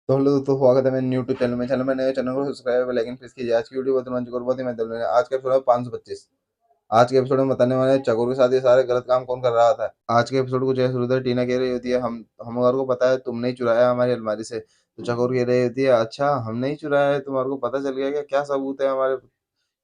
तो हेलो दोस्तों, स्वागत है मेरे यूट्यूब चैनल में नए चैनल को सब्सक्राइब बेल आइकन प्रेस कीजिए। आज की वीडियो बहुत रोमांचक और बहुत ही महत्वपूर्ण है। आज का एपिसोड है 525। आज के एपिसोड में बताने वाले हैं चकोर के साथ ये सारे गलत काम कौन कर रहा था। आज के एपिसोड को जैसे शुरू होता है, टीना कह रही होती है हम हमारे को पता है तुमने ही चुराया हमारी अलमारी से। तो चकोर कह रही होती है अच्छा हमने ही चुराया है, तुम्हारे को पता चल गया क्या? क्या सबूत है हमारे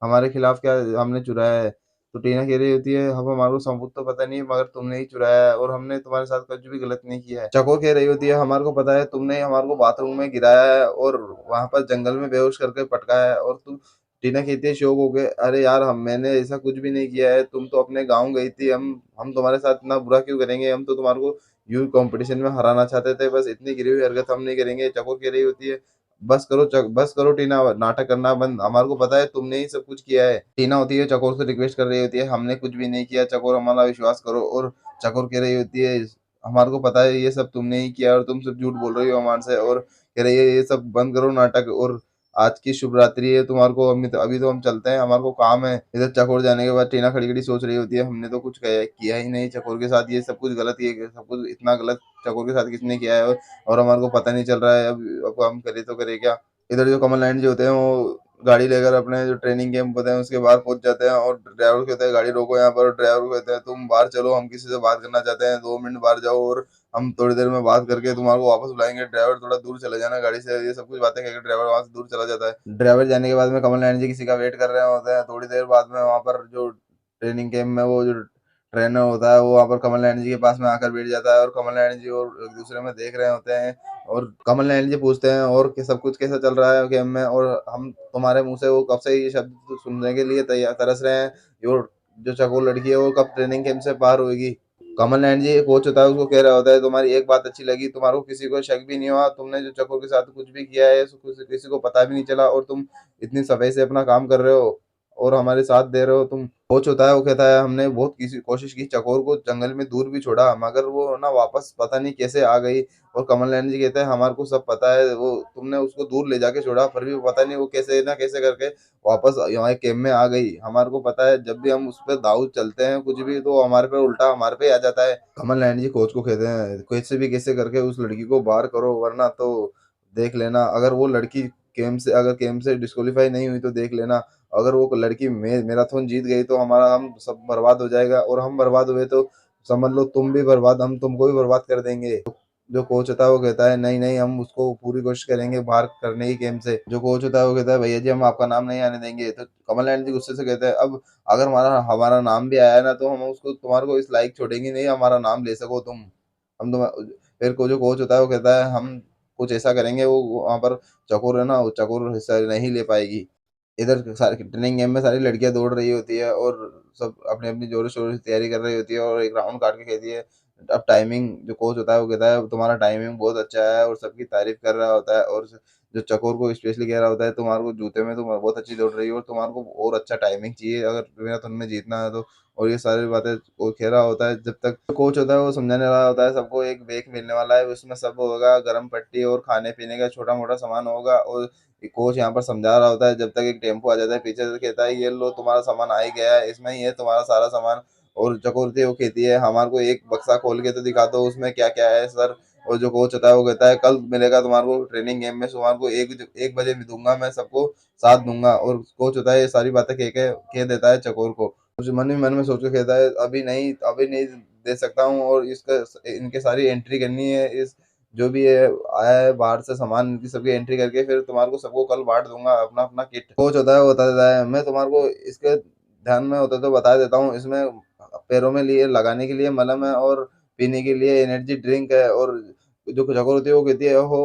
हमारे खिलाफ, क्या हमने चुराया है? तो टीना कह रही होती है हम हमारे को सबूत तो पता नहीं, मगर तुमने ही चुराया है और हमने तुम्हारे साथ कुछ भी गलत नहीं किया है। चकोर कह रही होती है हमारे को पता है तुमने ही हमारे को बाथरूम में गिराया है और वहां पर जंगल में बेहोश करके पटकाया है। और तुम टीना कहती है शौक हो गए, अरे यार हम मैंने ऐसा कुछ भी नहीं किया है, तुम तो अपने गाँव गई थी, हम तुम्हारे साथ इतना बुरा क्यों करेंगे? हम तो तुम्हारे को यूं कंपटीशन में हराना चाहते थे, बस इतनी गिरी हुई हरकत हम नहीं करेंगे। चकोर कह रही होती है बस करो टीना, नाटक करना बंद, हमारे को पता है तुमने ही सब कुछ किया है। टीना होती है चकोर से रिक्वेस्ट कर रही होती है हमने कुछ भी नहीं किया चकोर, हमारा विश्वास करो। और चकोर कह रही होती है हमारे को पता है ये सब तुमने ही किया और तुम सब झूठ बोल रही हो हमारे से। और कह रही है ये सब बंद करो नाटक, और आज की शुभ रात्रि है, तुम्हारे को अभी तो हम चलते हैं, हमारे को काम है। इधर चकोर जाने के बाद टीना खड़ी खड़ी सोच रही होती है हमने तो कुछ किया ही नहीं चकोर के साथ, ये सब कुछ गलत ही है, सब कुछ इतना गलत चकोर के साथ किसने किया है? और हमारे को पता नहीं चल रहा है, अब हम करे तो करे क्या? इधर जो कमल नायन जी होते हैं वो गाड़ी लेकर अपने जो ट्रेनिंग कैंप होते हैं उसके बाहर पहुंच जाते हैं, और ड्राइवर कहते हैं गाड़ी रोको यहाँ पर। और ड्राइवर को कहते हैं तुम बाहर चलो, हम किसी से बात करना चाहते हैं, 2 मिनट बाहर जाओ और हम थोड़ी देर में बात करके तुम्हारे को वापस बुलाएंगे। ड्राइवर थोड़ा दूर चले जाना गाड़ी से, ये सब कुछ बातें कहकर ड्राइवर वहां से दूर चला जाता है। ड्राइवर जाने के बाद में कमल नायन जी किसी का वेट कर रहे होते हैं। थोड़ी देर बाद में वहां पर जो ट्रेनिंग कैंप में वो जो ट्रेनर होता है वो वहां पर कमल नायन जी के पास में आकर बैठ जाता है, और कमल नायन जी और एक दूसरे में देख रहे होते हैं। और कमल नयन जी पूछते हैं और कि सब कुछ कैसा चल रहा है गेम में, और हम तुम्हारे मुंह से वो कब से ये शब्द सुनने के लिए तैयार तरस रहे हैं, जो चकोर लड़की है वो कब ट्रेनिंग कैंप से पार होगी। कमल नयन जी कोच होता है उसको कह रहा होता है तुम्हारी एक बात अच्छी लगी, तुम्हारे को किसी को शक भी नहीं हुआ, तुमने जो चकोर के साथ कुछ भी किया है किसी को पता भी नहीं चला, और तुम इतनी सफाई से अपना काम कर रहे हो और हमारे साथ दे रहे हो तुम। कोच होता है वो कहता है हमने बहुत किसी कोशिश की, चकोर को जंगल में दूर भी छोड़ा, मगर वो ना वापस पता नहीं कैसे आ गई। और कमल नयन जी कहते हैं हमारे को सब पता है, वो तुमने उसको दूर ले जाके छोड़ा, फिर भी पता नहीं वो कैसे ना कैसे करके वापस यहाँ कैंप में आ गई। हमारे को पता है जब भी हम उस पर दाव चलते हैं कुछ भी तो हमारे पे उल्टा हमारे पे आ जाता है। कमल नयन जी कोच को कहते हैं कैसे भी कैसे करके उस लड़की को बाहर करो, वरना तो देख लेना, अगर वो लड़की अगर कैंप से डिस्क्वालीफाई नहीं हुई तो देख लेना, अगर वो लड़की मैराथन जीत गई तो हमारा हम सब बर्बाद हो जाएगा, और हम बर्बाद हुए तो समझ लो तुम भी बर्बाद, हम तुमको भी बर्बाद कर देंगे। जो कोच होता है वो कहता है नहीं नहीं हम उसको पूरी कोशिश करेंगे बाहर करने की गेम से। जो कोच होता है वो कहता है भैया जी हम आपका नाम नहीं आने देंगे। तो कमल नायन जी गुस्से से कहते हैं अब अगर हमारा हमारा नाम भी आया ना तो हम उसको तुम्हारे को इस लायक छोड़ेंगे नहीं, हमारा नाम ले सको तुम। हम तुम फिर को जो कोच होता है वो कहता है हम कुछ ऐसा करेंगे, वो वहां पर चकोर है ना, वो चकोर हिस्सा नहीं ले पाएगी। इधर सारी ट्रेनिंग गेम में सारी लड़कियां दौड़ रही होती है और सब अपनी अपनी जोरों शोरों से तैयारी कर रही होती है, और एक राउंड काट के कहती है अब टाइमिंग, जो कोच होता है वो कहता है तुम्हारा टाइमिंग बहुत अच्छा है, और सबकी तारीफ कर रहा होता है। और जो चकोर को स्पेशली कह रहा होता है तुम्हारे को जूते में तुम बहुत अच्छी दौड़ रही हो और तुम्हारे को और अच्छा टाइमिंग चाहिए अगर मैराथन में जीतना है तो। और ये सारी बातें वो कह रहा होता है, जब तक कोच होता है वो समझाने रहा होता है सबको एक ब्रेक मिलने वाला है, उसमें सब होगा गर्म पट्टी और खाने पीने का छोटा मोटा सामान होगा। और कोच यहाँ पर समझा रहा होता है जब तक एक टेम्पो आ जाता है पीछे से, कहता है ये लो तुम्हारा सामान आ ही गया है, इसमें ही है तुम्हारा सारा सामान। और चकोरती वो कहती है हमारे को एक बक्सा खोल के तो दिखा दो उसमें क्या क्या है सर। और जो कोच होता है वो कहता है कल मिलेगा तुम्हारे को ट्रेनिंग गेम में, तुम्हारे को 1 बजे भी दूंगा, मैं सबको साथ दूंगा। और कोच होता है ये सारी बातें कह देता है चकोर को। कुछ मन ही मन में सोच के कहता है अभी नहीं दे सकता हूँ, और इसका इनके सारी एंट्री करनी है, इस जो भी है आया है बाहर से सामान इनकी सबकी एंट्री करके फिर तुम्हारे को सबको कल बांट दूंगा अपना अपना किट। कोच होता है वो बता देता है मैं तुम्हारे को इसके ध्यान में होता तो बता देता हूँ, इसमें पैरों में लिए लगाने के लिए मलहम है और पीने के लिए एनर्जी ड्रिंक है। और जो चकोर होती है वो कहती है ओहो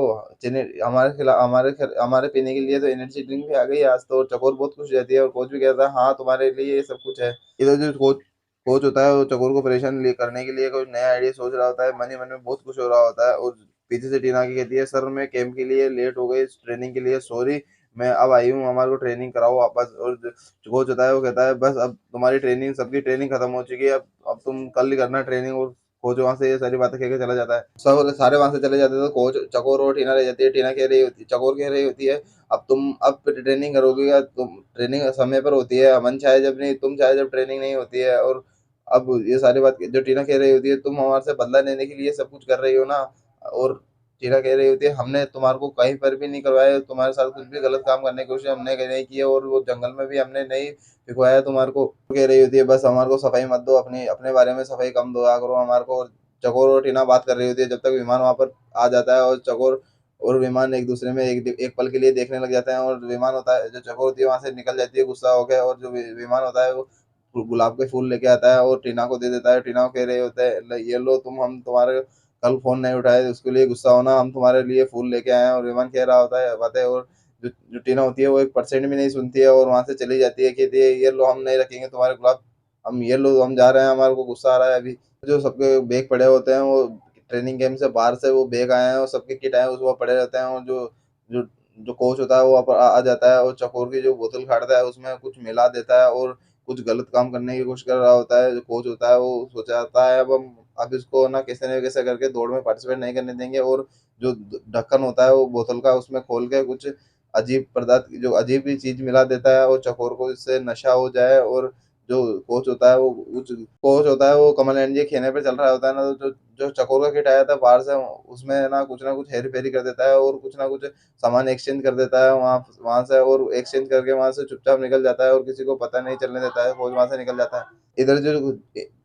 हमारे खिलाफ हमारे पीने के लिए तो एनर्जी ड्रिंक भी आ गई आज तो। चकोर बहुत खुश रहती है और कोच भी कहता है हाँ तुम्हारे लिए ये सब कुछ है। इधर जो कोच कोच होता है वो चकोर को परेशान करने के लिए कोई नया आइडिया सोच रहा होता है, मन ही मन में बहुत खुश हो रहा होता है। और पीछे से टीना की कहती है सर मैं कैंप के लिए लेट हो गई, ट्रेनिंग के लिए सॉरी, मैं अब आई हूँ, हमारे को ट्रेनिंग कराओ वापस। और जो कोच होता है वो कहता है बस अब तुम्हारी ट्रेनिंग सबकी ट्रेनिंग खत्म हो चुकी है, अब तुम कल ही करना ट्रेनिंग। और कोच वहां से ये सारी बातें कह के चला जाता है, सब सारे वहां से चले जाते हैं। तो कोच चकोर और टीना रह जाती है। टीना कह रही होती चकोर कह रही होती है अब ट्रेनिंग करोगी या तुम ट्रेनिंग समय पर होती है, अमन चाहे जब नहीं तुम चाहे जब ट्रेनिंग नहीं होती है। और अब ये सारी बात जो टीना कह रही होती है तुम हमारे से बदला लेने के लिए सब कुछ कर रही हो ना, और टीना कह रही होती है हमने तुम्हारे को कहीं पर भी नहीं करवाया, तुम्हारे साथ कुछ भी गलत काम करने की कोशिश हमने नहीं की है, और वो जंगल में भी हमने नहीं दिखवाया तुम्हारे को। कह रही होती है बस हमारे को सफाई मत दो, अपनी अपने बारे में सफाई कम दो करो हमारे को। और चकोर और टीना बात कर रही होती है जब तक विमान वहां पर आ जाता है, और चकोर और विमान एक दूसरे में एक पल के लिए देखने लग जाते हैं। और विमान होता है जो चकोर होती है वहां से निकल जाती है गुस्सा होकर, और जो विमान होता है वो गुलाब के फूल लेके आता है और टीना को दे देता है। टीना को कह रहे होते हैं ये लो तुम, हम तुम्हारे कल फोन नहीं उठाए उसके लिए गुस्सा होना, हम तुम्हारे लिए फूल लेके आए हैं। और विमान कह रहा होता है बातें, और जो टीना होती है वो 1% भी नहीं सुनती है और वहां से चली जाती है। कहती है ये लो हम नहीं रखेंगे तुम्हारे गुलाब, हम ये लो हम जा रहे हैं, हमारे को गुस्सा आ रहा है अभी। जो सबके बैग पड़े होते हैं वो ट्रेनिंग कैंप से बाहर से वो बैग आए हैं और सबके किट आए हैं उसमें पड़े रहते हैं। और जो जो कोच होता है वो आ जाता है और चकोर की जो बोतल काटता है उसमें कुछ मिला देता है और कुछ गलत काम करने की कोशिश कर रहा होता है। जो कोच होता है वो सोचाता है अब इसको ना कैसे न कैसे करके दौड़ में पार्टिसिपेट नहीं करने देंगे। और जो ढक्कन होता है वो बोतल का उसमें खोल के कुछ अजीब पदार्थ जो अजीब ही चीज मिला देता है और चकोर को इससे नशा हो जाए। और जो कोच होता है वो कुछ कोच होता है वो कमल एनर्जी खेने पे चल रहा होता है ना, तो जो चकोर का किट आया था बाहर से उसमें ना कुछ हेरी फेरी कर देता है और कुछ ना कुछ सामान एक्सचेंज कर देता है वहां वहां से, और एक्सचेंज करके वहां से चुपचाप निकल जाता है और किसी को पता नहीं चलने देता है। कोच वहां से निकल जाता है। इधर जो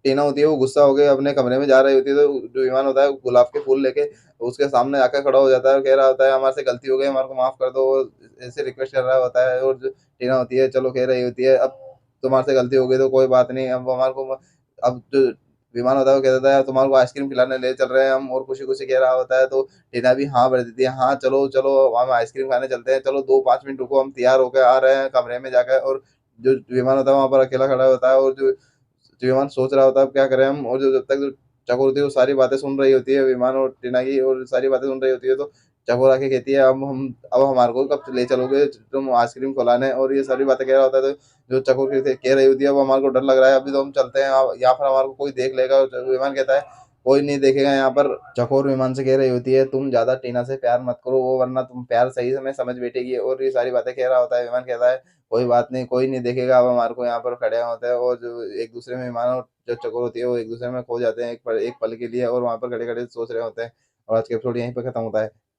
टीना होती है वो गुस्सा हो गई अपने कमरे में जा रही होती है, तो जो विमान होता है वो गुलाब के फूल लेके उसके सामने आकर खड़ा हो जाता है और कह रहा होता है हमारे से गलती हो गई, हमारे को माफ कर दो। वो ऐसे रिक्वेस्ट कर रहा होता है। और जो टीना होती है चलो कह रही होती है अब तुम्हारे से गलती हो गई तो कोई बात नहीं, अब हमारे को अब जो विमान होता है वो कह देता है तुम्हारे को आइसक्रीम खिलाने ले चल रहे हैं हम, और खुशी खुशी कह रहा होता है। तो टीना भी हाँ भर देती है, हाँ चलो चलो हम आइसक्रीम खाने चलते हैं, चलो 2-5 मिनट रुको हम तैयार होकर आ रहे हैं कमरे में जाकर। और जो विमान होता है वहां पर अकेला खड़ा होता है और जो जो विमान सोच रहा होता है अब क्या करें हम। और जो जब तक जो चकोर होती है वो सारी बातें सुन रही होती है विमान और टीना की, और सारी बातें सुन रही होती है। तो चकोर आके कहती है अब हमारे को कब ले चलोगे तुम आइसक्रीम खिलाने, और ये सारी बातें कह रहा होता है। तो जो चकोर कह रही होती है अब हमारे को डर लग रहा है, अभी तो हम चलते हैं, यहाँ पर हमारे को कोई देख लेगा। और विमान कहता है कोई नहीं देखेगा यहाँ पर। चकोर विमान से कह रही होती है तुम ज्यादा टीना से प्यार मत करो, वो वरना तुम प्यार सही समय समझ बैठेगी। और ये सारी बातें कह रहा होता है। विमान कहता है कोई बात नहीं, कोई नहीं देखेगा, अब हमारे को यहाँ पर खड़े होते हैं। और जो एक दूसरे में विमान और जो चकोर होती है वो एक दूसरे में खो जाते हैं एक पल के लिए, और वहां पर खड़े खड़े सोच रहे होते हैं। और आज का एपिसोड यहीं पर खत्म होता है।